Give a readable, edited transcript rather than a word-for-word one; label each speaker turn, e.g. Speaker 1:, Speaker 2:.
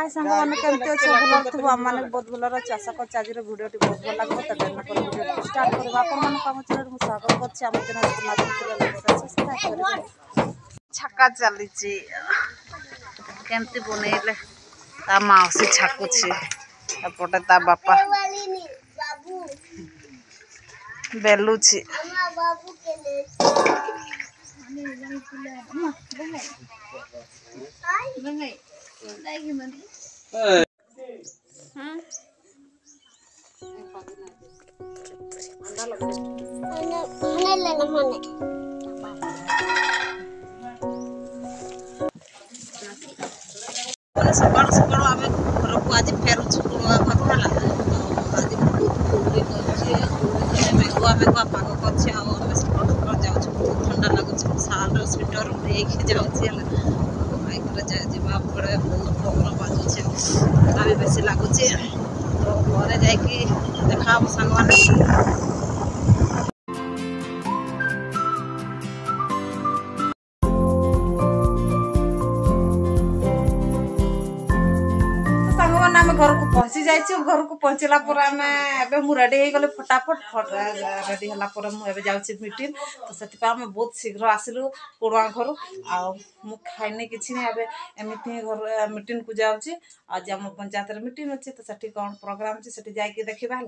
Speaker 1: हाय सांग माने केमते छ भलर थबो हम माने बहुत भलर चासा को चाजीर वीडियो टी बहुत भल लागो त तेन पर वीडियो स्टार्ट करबा अपन मन काम चले मु स्वागत करछि हम चैनल को नाम सब्सक्राइब करबा छक्का चली छी केमते बनेले ता माउसी छाकू छी एपटे ता बापा बेलू छी बाबू के ले सकाळ सकाळ आमे घर को आज फेरुछु भतला आज पूरी करछि मेघुआ मेघुआ पाग करछि आ आमे सकाळ सकाळ जाउछु ठंडा लागुछि साल स्वेटर लेके जाउछि बाइक रे जाय जेबा पड़े बहुत प्रॉब्लम बाजुछि आमे बेसी लागुछि तो घरे जाय कि देखा संगवाने घर को पहुंची जाइए घर को पहुंचला रेडी हो गले फटाफट रेडी होला मीटिंग तो से बहुत शीघ्र आसिलु कुड़ुआ घर खाइनी किसी एमती घर मीटिंग को जाऊँगी आज आम पंचायत मीटिंग अच्छे तो कौन प्रोग्राम अच्छे देखा है।